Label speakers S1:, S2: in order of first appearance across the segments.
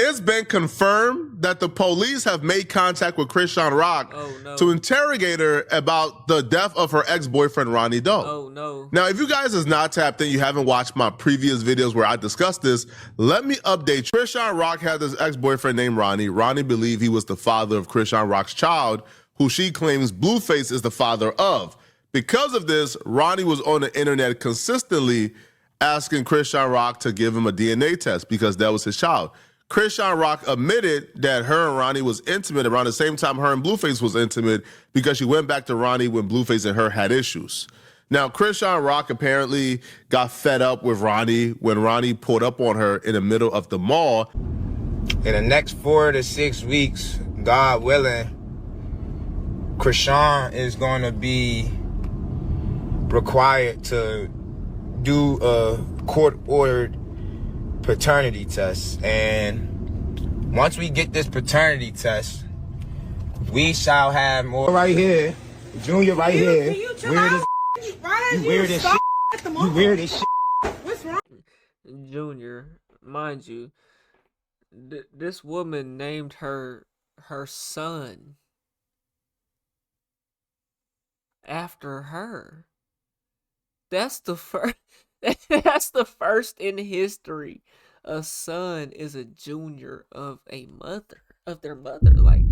S1: It's been confirmed that the police have made contact with Chrisean Rock to interrogate her about the death of her ex-boyfriend, Ronnie Doe.
S2: Oh, no.
S1: Now, if you guys is not tapped in, you haven't watched my previous videos where I discussed this, let me update you. Chrisean Rock had this ex-boyfriend named Ronnie. Ronnie believed he was the father of Chrisean Rock's child, who she claims Blueface is the father of. Because of this, Ronnie was on the internet consistently asking Chrisean Rock to give him a DNA test because that was his child. Chrisean Rock admitted that her and Ronnie was intimate around the same time her and Blueface was intimate because she went back to Ronnie when Blueface and her had issues. Now, Chrisean Rock apparently got fed up with Ronnie when Ronnie pulled up on her in the middle of the mall.
S3: In the next 4 to 6 weeks, God willing, Chrisean is going to be required to do a court-ordered paternity test, and once we get this paternity test, we shall have more. Right here, Junior, right here. Weird as you weird as shit. You weird as shit.
S2: What's wrong? Junior, mind you, this woman named her son after her. That's the first. That's the first in history. A son is a junior of a mother, of their mother. Like,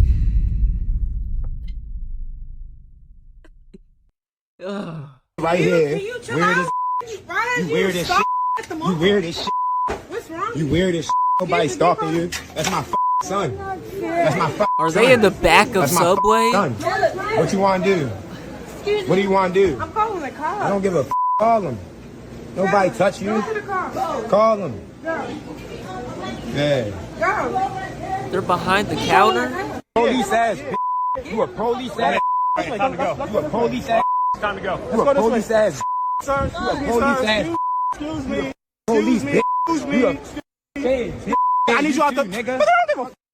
S3: right here. Weird as you weird as shit. You weird as shit.
S4: What's wrong?
S3: You weird as shit. Nobody stalking you. That's my son. That's my
S2: Are
S3: son.
S2: they in the back of Subway?
S3: Son. What you want to do? What do you want to do?
S4: I'm calling the car.
S3: I don't give a f. Call him. Nobody touch you. Call him. Yeah.
S2: They're behind the counter?
S3: Police ass. You a police ass. You a police ass.
S5: Time to go.
S3: You a police ass.
S5: Sir,
S3: You a police ass.
S5: excuse me.
S3: Police
S5: Excuse me.
S3: You a
S5: I need you out the
S3: nigga.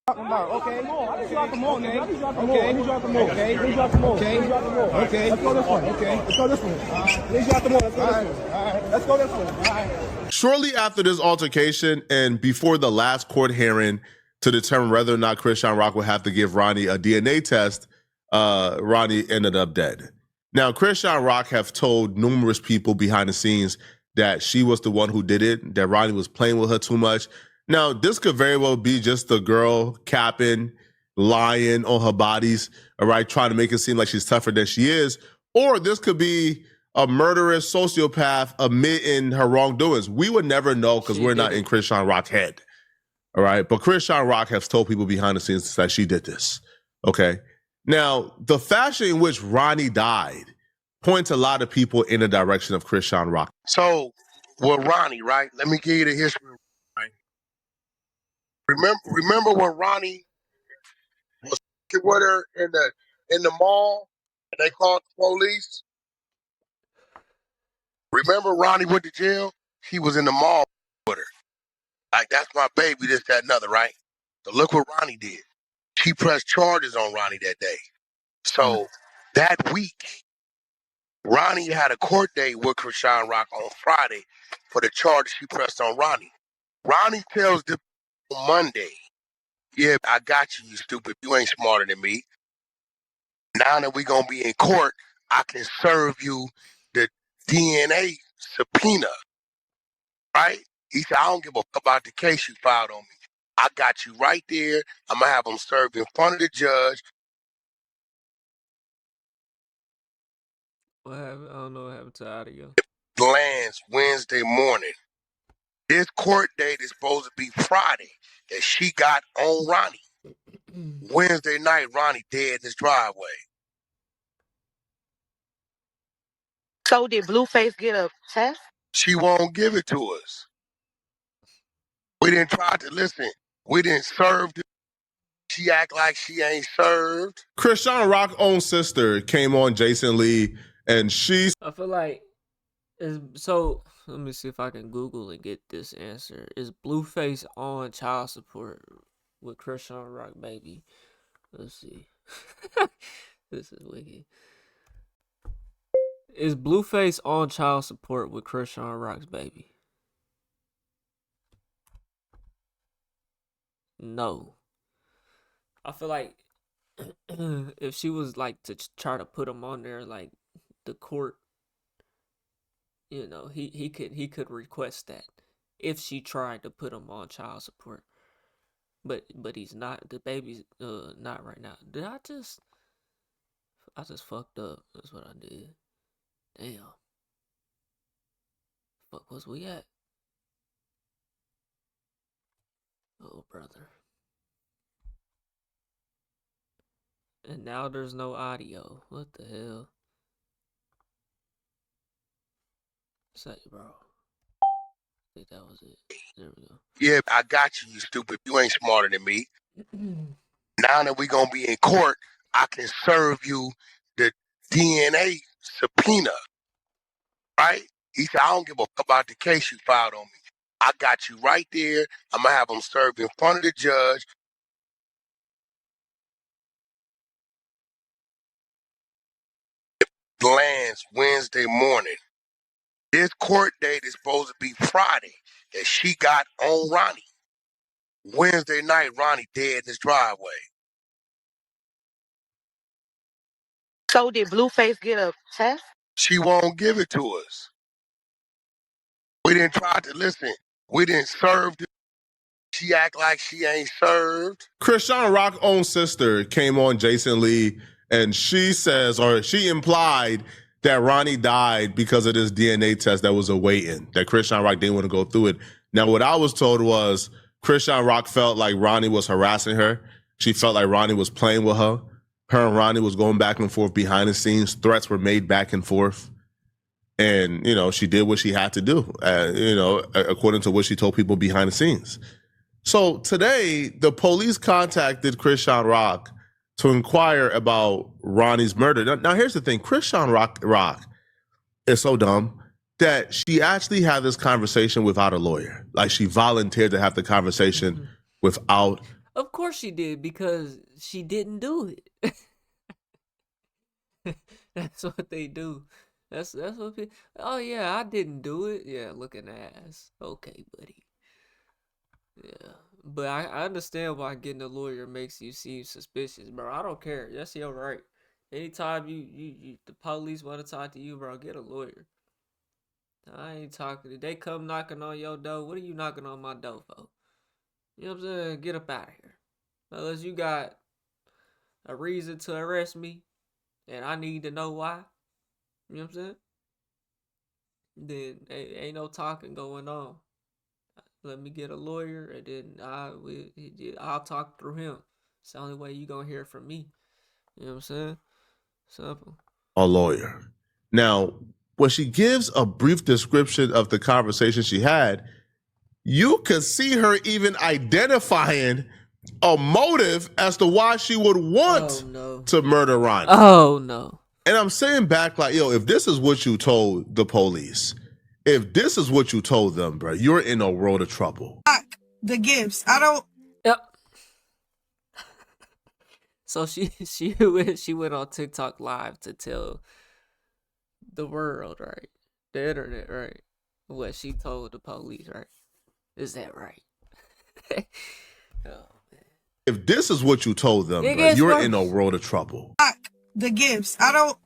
S3: About, okay.
S5: I need you out the mall, nigga. I need you out the mall.
S3: Okay.
S5: I need you out the mall.
S3: Okay.
S5: I need you out the mall.
S3: Okay.
S5: I need you out the mall.
S3: Okay.
S5: Let's go this way.
S3: Okay.
S5: Let's go this way. I need you out the mall. Let's go this way. Let's go this way.
S1: Shortly after this altercation and before the last court hearing to determine whether or not Chrisean Rock would have to give Ronnie a DNA test, Ronnie ended up dead. Now, Chrisean Rock have told numerous people behind the scenes that she was the one who did it, that Ronnie was playing with her too much. Now, this could very well be just the girl capping, lying on her bodies, all right, trying to make it seem like she's tougher than she is. Or this could be a murderous sociopath admitting her wrongdoings. We would never know because we're not in Chrisean Rock's head, all right? But Chrisean Rock has told people behind the scenes that she did this, okay? Now, the fashion in which Ronnie died points a lot of people in the direction of Chrisean Rock.
S6: So, with Ronnie, right? Let me give you the history. Right? Remember when Ronnie was with her in the mall and they called the police? Remember Ronnie went to jail? He was in the mall with her. Like, that's my baby, this, that, and other, right? So look what Ronnie did. She pressed charges on Ronnie that day. So that week, Ronnie had a court date with Chrisean Rock on Friday for the charges she pressed on Ronnie. Ronnie tells them on Monday, yeah, I got you, you stupid. You ain't smarter than me. Now that we going to be in court, I can serve you the DNA subpoena, right? He said, I don't give a fuck about the case you filed on me. I got you right there. I'm going to have them served in front of the judge.
S2: What happened? I don't know what happened to audio.
S6: Lands Wednesday morning. This court date is supposed to be Friday that she got on Ronnie. Wednesday night, Ronnie dead in his driveway.
S4: So did Blueface get a test?
S6: She won't give it to us. We didn't try to listen. We didn't serve. She act like she ain't served.
S1: Chrisean Rock's own sister came on Jason Lee and
S2: I feel like so. Let me see if I can Google and get this answer. Is Blueface on child support with Chrisean Rock baby? Let's see. This is wicked. Is Blueface on child support with Chrisean Rock's baby? no. I feel like if she was like to try to put him on there, like the court, you know, he could request that if she tried to put him on child support. But he's not. The baby's not right now. Did I just fucked up. That's what I did. Damn. Fuck was we at? Oh, brother. And now there's no audio. What the hell? Say, bro. I think that was it. There we go.
S6: Yeah, I got you, you stupid. You ain't smarter than me. Now that we gonna be in court, I can serve you the DNA subpoena, right? He said, I don't give a fuck about the case you filed on me. I got you right there. I'm gonna have them served in front of the judge. Lands Wednesday morning. This court date is supposed to be Friday that she got on Ronnie. Wednesday night, Ronnie dead in his driveway.
S4: So did Blueface get a test?
S6: She won't give it to us. We didn't try to listen. We didn't serve. She act like she ain't served.
S1: Chrisean Rock's own sister came on Jason Lee, and she says, or she implied that Ronnie died because of this DNA test that was awaiting, that Chrisean Rock didn't want to go through it. Now, what I was told was Chrisean Rock felt like Ronnie was harassing her. She felt like Ronnie was playing with her. Her and Ronnie was going back and forth behind the scenes. Threats were made back and forth. And, you know, she did what she had to do, you know, according to what she told people behind the scenes. So today, the police contacted Chrisean Rock to inquire about Ronnie's murder. Now here's the thing. Chrisean Rock is so dumb that she actually had this conversation without a lawyer. Like, she volunteered to have the conversation without.
S2: Of course she did, because she didn't do it. That's what they do. That's what people, oh yeah, I didn't do it. Yeah, looking ass. Okay, buddy. Yeah. But I understand why getting a lawyer makes you seem suspicious, bro. I don't care. That's your right. Anytime you the police want to talk to you, bro, get a lawyer. I ain't talking. If they come knocking on your door, what are you knocking on my door for? You know what I'm saying? Get up out of here. Unless you got a reason to arrest me, and I need to know why. You know what I'm saying? Then ain't no talking going on. Let me get a lawyer, and then I'll talk through him. It's the only way you gonna hear from me. You know what I'm saying? Simple.
S1: A lawyer. Now, when she gives a brief description of the conversation she had, you could see her even identifying a motive as to why she would want to murder Ronnie.
S2: Oh, no.
S1: And I'm saying back like, yo, if this is what you told the police, if this is what you told them, bro, you're in a world of trouble.
S7: The gifts. I don't.
S2: Yep. So she went on TikTok live to tell the world, right? The internet, right? What she told the police, right? Is that right? Oh, man.
S1: If this is what you told them, bro, you're in a world of trouble.
S7: The gifts. I don't.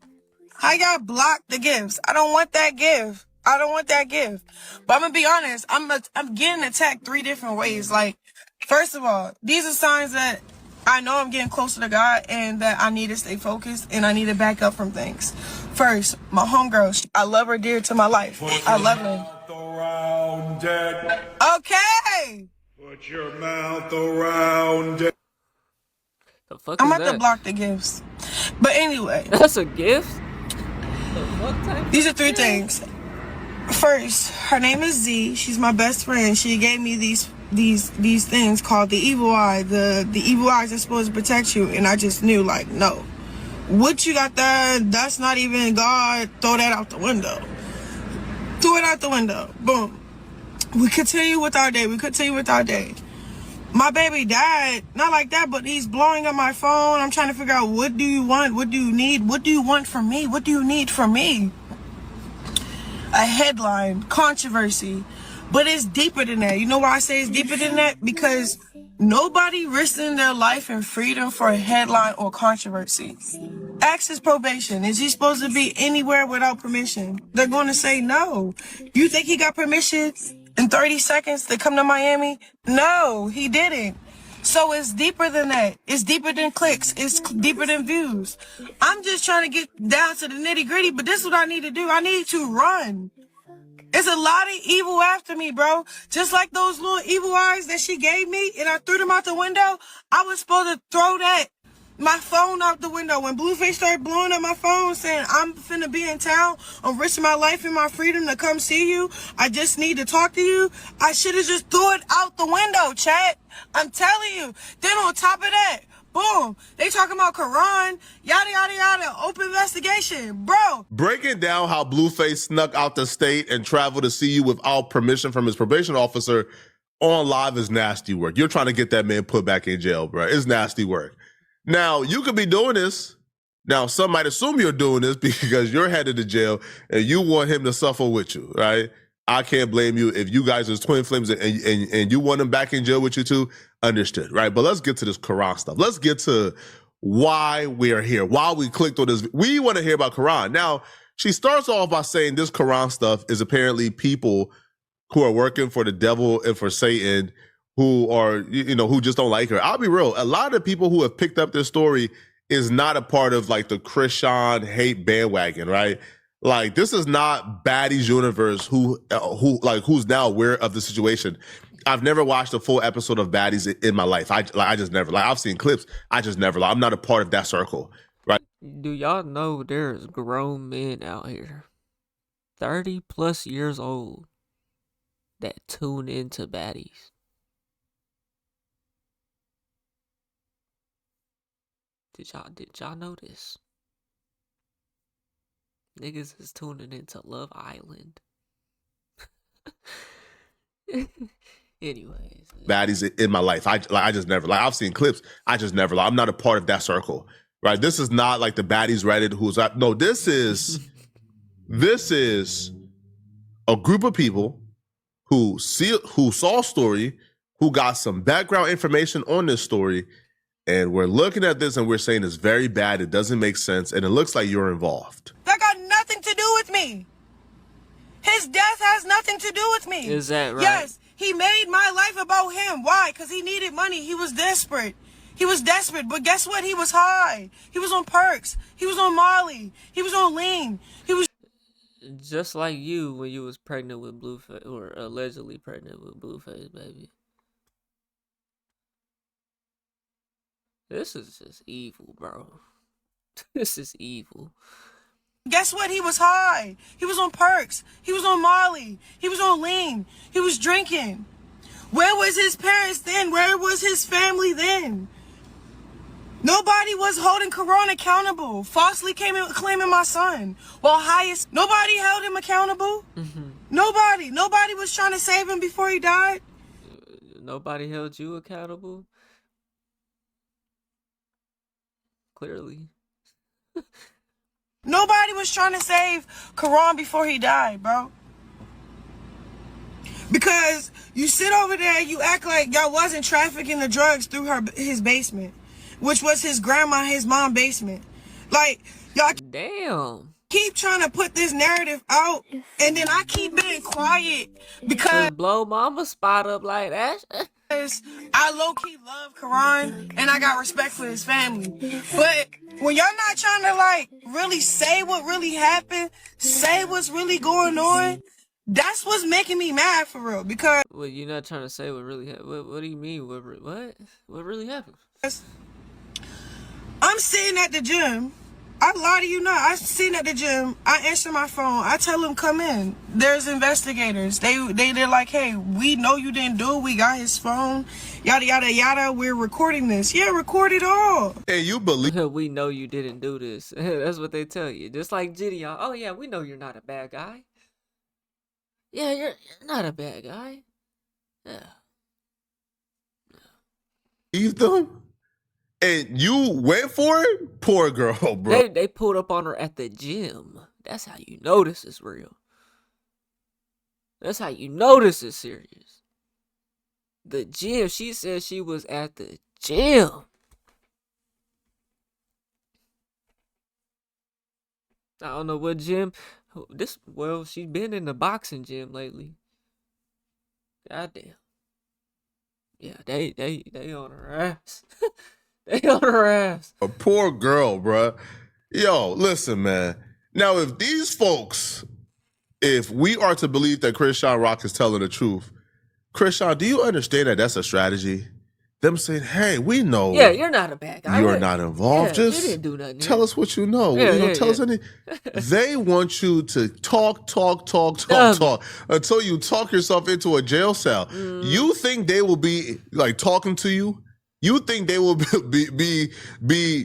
S7: I got blocked the gifts. I don't want that gift. I don't want that gift. But I'm gonna be honest. I'm getting attacked 3 different ways. Like, first of all, these are signs that I know I'm getting closer to God and that I need to stay focused and I need to back up from things. First, my homegirl. I love her dear to my life. I love her. Okay.
S5: Put your mouth around it.
S2: The fuck
S7: I'm
S2: is
S7: about
S2: that?
S7: to block the gifts. But anyway.
S2: That's a gift? The fuck type
S7: These are 3 things. First, her name is Z. She's my best friend. She gave me these things called the evil eye. The evil eyes are supposed to protect you. And I just knew, like, no. What you got there, that's not even God. Throw that out the window. Throw it out the window. Boom. We continue with our day. My baby died, not like that, but he's blowing up my phone. I'm trying to figure out, what do you want? What do you need? What do you want from me? What do you need from me? A headline, controversy. But it's deeper than that. You know why I say it's deeper than that? Because nobody risking their life and freedom for a headline or controversy. Ask his probation. Is he supposed to be anywhere without permission? They're going to say no. You think he got permission in 30 seconds to come to Miami? No, he didn't. So it's deeper than that. It's deeper than clicks. It's deeper than views. I'm just trying to get down to the nitty gritty, but this is what I need to do. I need to run. It's a lot of evil after me, bro. Just like those little evil eyes that she gave me and I threw them out the window. I was supposed to throw my phone out the window. When Blueface started blowing up my phone saying, I'm finna be in town, I'm risking my life and my freedom to come see you, I just need to talk to you, I should have just threw it out the window, chat. I'm telling you. Then on top of that, boom, they talking about Quran, yada, yada, yada, open investigation. Bro.
S1: Breaking down how Blueface snuck out the state and traveled to see you without permission from his probation officer on live is nasty work. You're trying to get that man put back in jail, bro. It's nasty work. Now, you could be doing this. Now, some might assume you're doing this because you're headed to jail and you want him to suffer with you, right? I can't blame you. If you guys are twin flames and you want him back in jail with you too, understood, right? But let's get to this Quran stuff. Let's get to why we are here, why we clicked on this. We want to hear about Quran. Now, she starts off by saying this Quran stuff is apparently people who are working for the devil and for Satan who are, who just don't like her. I'll be real. A lot of the people who have picked up this story is not a part of like the Chrisean hate bandwagon, right? Like this is not Baddies universe who's now aware of the situation. I've never watched a full episode of Baddies in my life. I just never, I've seen clips. I just never, I'm not a part of that circle, right?
S2: Do y'all know there's grown men out here, 30 plus years old, that tune into Baddies? Did y'all know this? Niggas is tuning into Love Island. Anyways,
S1: Baddies in my life. I just never, I've seen clips. I just never, I'm not a part of that circle, right? This is not like the Baddies Reddit who's no, this is a group of people who saw a story, who got some background information on this story, and we're looking at this and we're saying it's very bad, it doesn't make sense, and it looks like you're involved.
S7: That got nothing to do with me. His death has nothing to do with me.
S2: Is that right?
S7: Yes, he made my life about him. Why? Because he needed money. He was desperate. But guess what? He was high. He was on perks. He was on Molly. He was on lean. He was
S2: just like you when you was pregnant with Blueface, or allegedly pregnant with Blueface, baby. This is just evil, bro. This is evil.
S7: Guess what? He was high. He was on perks. He was on Molly. He was on lean. He was drinking. Where was his parents then? Where was his family then? Nobody was holding Quran accountable. Falsely claiming my son. While highest, nobody held him accountable.
S2: Mm-hmm.
S7: Nobody was trying to save him before he died.
S2: Nobody held you accountable? Clearly.
S7: Nobody was trying to save Quran before he died, bro. Because you sit over there, you act like y'all wasn't trafficking the drugs through his basement, which was his grandma, his mom's basement. Like, y'all
S2: damn.
S7: Keep trying to put this narrative out, and then I keep being quiet because
S2: blow mama spot up like that.
S7: I low-key love Quran and I got respect for his family. But when y'all not trying to like really say what really happened, say what's really going on, that's what's making me mad for real. Because
S2: well, you're not trying to say what really happened. What do you mean? What really happened?
S7: I'm sitting at the gym. I lie to you not. I'm sitting at the gym. I answer my phone. I tell them come in. There's investigators. They're like, hey, we know you didn't do it. We got his phone. Yada yada yada. We're recording this. Yeah, record it all.
S1: And you believe
S2: we know you didn't do this. That's what they tell you. Just like Gideon. Oh yeah, we know you're not a bad guy. Yeah, you're not a bad guy. Yeah.
S1: Believe them? And you went for it? Poor girl, bro.
S2: They pulled up on her at the gym. That's how you know this is real. That's how you know this is serious. The gym. She said she was at the gym. I don't know what gym. Well, she's been in the boxing gym lately. Goddamn. Yeah, they on her ass. They on her ass.
S1: A poor girl, bruh. Yo, listen, man. Now, if we are to believe that Chrisean Rock is telling the truth, Chrisean, do you understand that that's a strategy? Them saying, hey, we know
S2: Yeah, you're not a bad guy.
S1: you're not involved.
S2: Yeah,
S1: Just
S2: you didn't do nothing.
S1: tell us what you know. Tell us anything. They want you to talk until you talk yourself into a jail cell. You think they will be like talking to you? You think they will be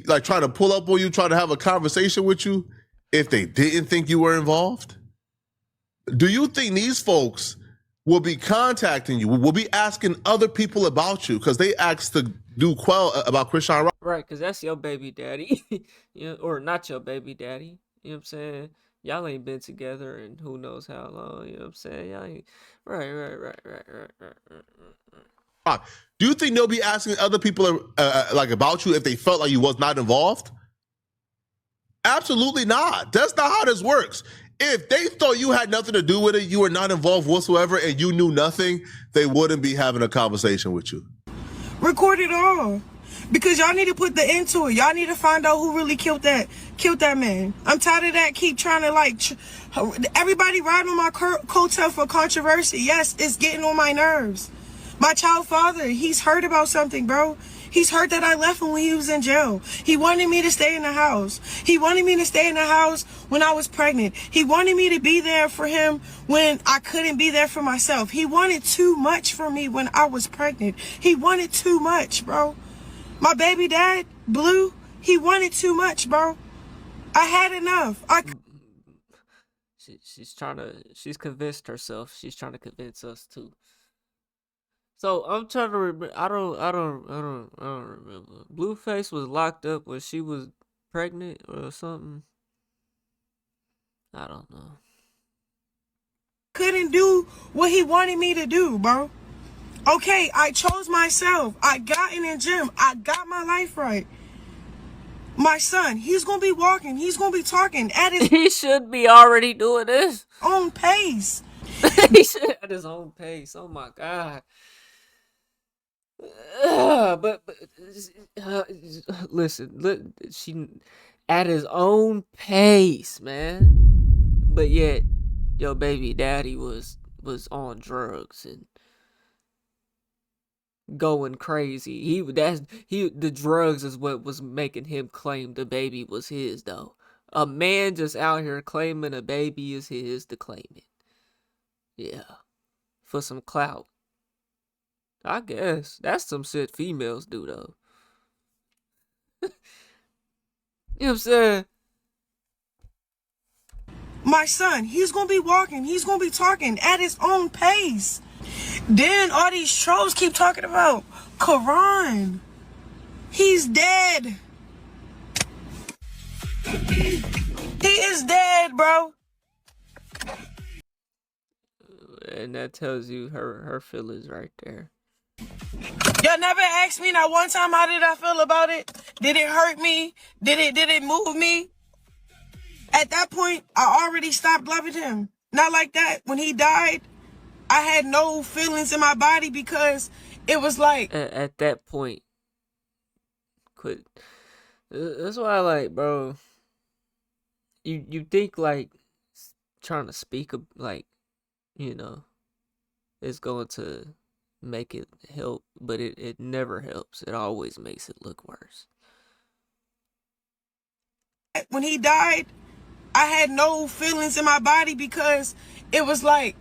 S1: like trying to pull up on you, trying to have a conversation with you if they didn't think you were involved? Do you think these folks will be contacting you, will be asking other people about you because they asked to do quell about Chrisean Rock?
S2: Right, because that's your baby daddy. Or not your baby daddy. You know what I'm saying? Y'all ain't been together in who knows how long. You know what I'm saying? Y'all ain't. Right.
S1: Do you think they'll be asking other people like about you if they felt like you was not involved? Absolutely not. That's not how this works. If they thought you had nothing to do with it, you were not involved whatsoever, and you knew nothing, they wouldn't be having a conversation with you.
S7: Record it all. Because y'all need to put the end to it. Y'all need to find out who really killed that man. I'm tired of that. Keep trying to everybody riding on my coattail for controversy. Yes, it's getting on my nerves. My child father, he's heard about something, bro. He's heard that I left him when he was in jail. He wanted me to stay in the house. He wanted me to stay in the house when I was pregnant. He wanted me to be there for him when I couldn't be there for myself. He wanted too much from me when I was pregnant. He wanted too much, bro. My baby dad, Blue, he wanted too much, bro. I had enough.
S2: She's convinced herself. She's trying to convince us too. So I'm trying to remember. I don't remember. Blueface was locked up when she was pregnant or something. I don't know.
S7: Couldn't do what he wanted me to do, bro. Okay, I chose myself. I got in the gym. I got my life right. My son, he's gonna be walking. He's gonna be talking at his.
S2: He should be already doing this.
S7: Own pace.
S2: He should at his own pace. Oh my god. But listen, she at his own pace, man. But yet, your baby daddy was on drugs and going crazy. The drugs is what was making him claim the baby was his, though. A man just out here claiming a baby is his to claim it. Yeah, for some clout. I guess that's some shit females do, though. You know what I'm saying?
S7: My son, he's gonna be walking. He's gonna be talking at his own pace. Then all these trolls keep talking about Quran. He's dead. He is dead, bro.
S2: And that tells you her feelings right there.
S7: Y'all never asked me not one time how did I feel about it? Did it hurt me? Did it move me? At that point, I already stopped loving him. Not like that. When he died, I had no feelings in my body because it was like...
S2: At that point, quit. That's why I like, bro. You think like trying to speak like, you know, it's going to make it help, but it never helps. It always makes it look worse.
S7: When he died, I had no feelings in my body because it was like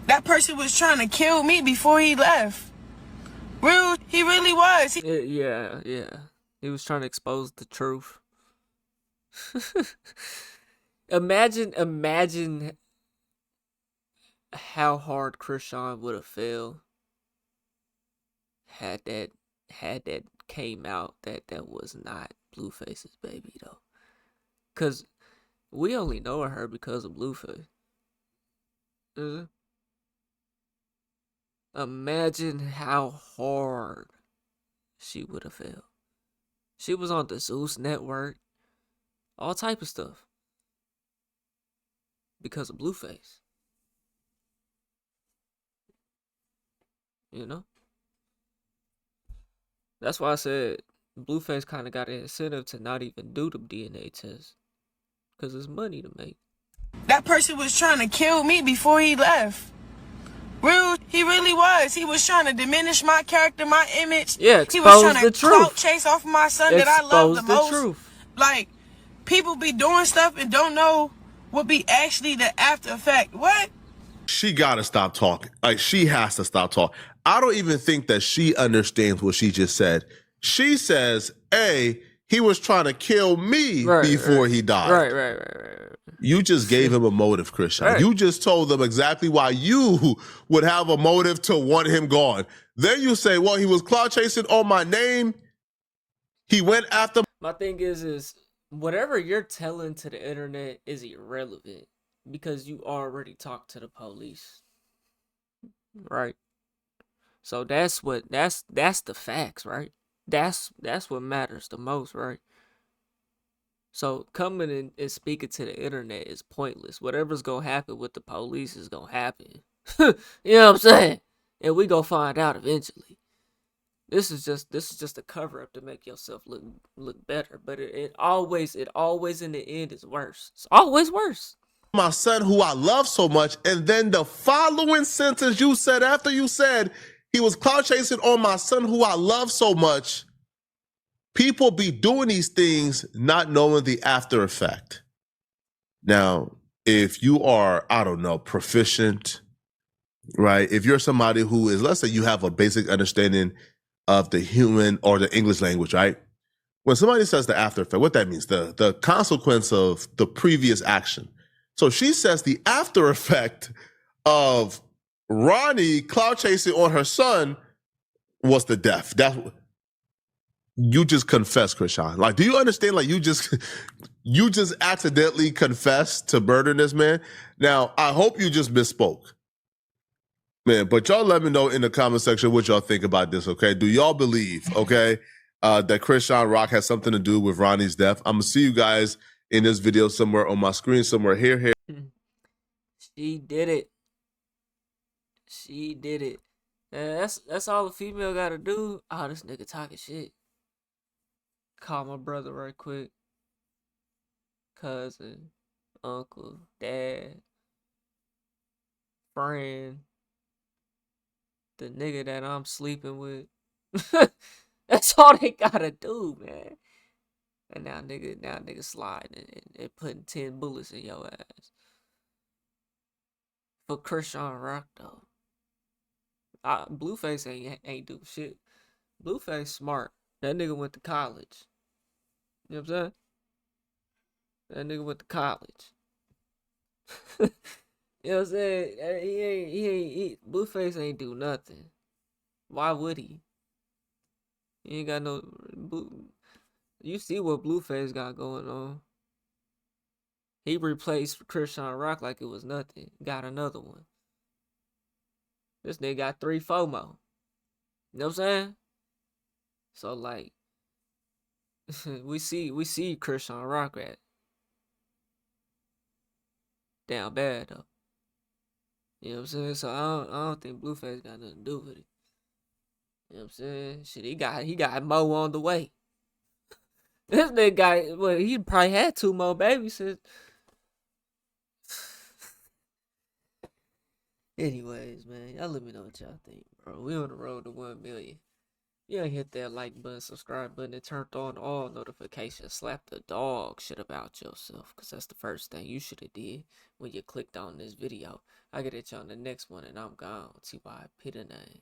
S7: that person was trying to kill me before he left. He really was.
S2: Yeah. He was trying to expose the truth. Imagine how hard Chrisean would have failed had that came out that was not Blueface's baby, though. Cause we only know her because of Blueface. Imagine how hard she would have felt. She was on the Zeus network, all type of stuff, because of Blueface. You know? That's why I said Blueface kind of got an incentive to not even do the DNA test, because it's money to make.
S7: That person was trying to kill me before he left. Real, he really was. He was trying to diminish my character, my image.
S2: Yeah,
S7: He was trying
S2: expose the
S7: to clout
S2: truth.
S7: chase off my son that I love the
S2: Expose the
S7: most.
S2: truth.
S7: Like, people be doing stuff and don't know what be actually the after effect. What?
S1: She gotta stop talking. Like, she has to stop talking. I don't even think that she understands what she just said. She says, "Hey, he was trying to kill me before he died."
S2: Right.
S1: You just gave him a motive, Chrisean.
S2: Right.
S1: You just told them exactly why you would have a motive to want him gone. Then you say, well, he was cloud chasing on my name. He went after.
S2: My thing is whatever you're telling to the internet is irrelevant because you already talked to the police. Right? So that's the facts, right? That's what matters the most, right? So coming in and speaking to the internet is pointless. Whatever's gonna happen with the police is gonna happen. You know what I'm saying? And we gonna find out eventually. This is just a cover up to make yourself look better. But it always in the end is worse. It's always worse.
S1: My son who I love so much, and then the following sentence you said after you said he was cloud chasing on my son who I love so much. People be doing these things not knowing the after effect. Now, if you are, I don't know, proficient, right? If you're somebody who is, let's say you have a basic understanding of the human or the English language, right? When somebody says the after effect, what that means, the consequence of the previous action. So she says the after effect of Ronnie cloud chasing on her son was the death. You just confessed, Chrisean. Like, do you understand? Like, you just accidentally confessed to murdering this man. Now, I hope you just misspoke, man. But y'all let me know in the comment section what y'all think about this. Okay, do y'all believe? Okay, that Chrisean Rock has something to do with Ronnie's death? I'm gonna see you guys in this video somewhere on my screen, somewhere here.
S2: She did it. She did it. And that's all a female gotta do. Oh, this nigga talking shit. Call my brother right quick. Cousin, uncle, dad, friend, the nigga that I'm sleeping with. That's all they gotta do, man. And now nigga sliding and putting 10 bullets in your ass. For Chrisean Rock though. Blueface ain't do shit. Blueface smart. That nigga went to college. You know what I'm saying? That nigga went to college. You know what I'm saying? Blueface ain't do nothing. Why would he? He ain't got no You see what Blueface got going on. He replaced Chrisean Rock like it was nothing. Got another one. This nigga got 3 FOMO. You know what I'm saying? So like we see Chrisean Rock at down bad though. You know what I'm saying? So I don't think Blueface got nothing to do with it. You know what I'm saying? Shit, he got Mo on the way. This nigga got, well, he probably had 2 more babies since. Anyways, man, y'all let me know what y'all think, bro. We on the road to 1 million. You ain't hit that like button, subscribe button, and turned on all notifications. Slap the dog shit about yourself, because that's the first thing you should have did when you clicked on this video. I get at you on the next one, and I'm gone. T.Y. P the name.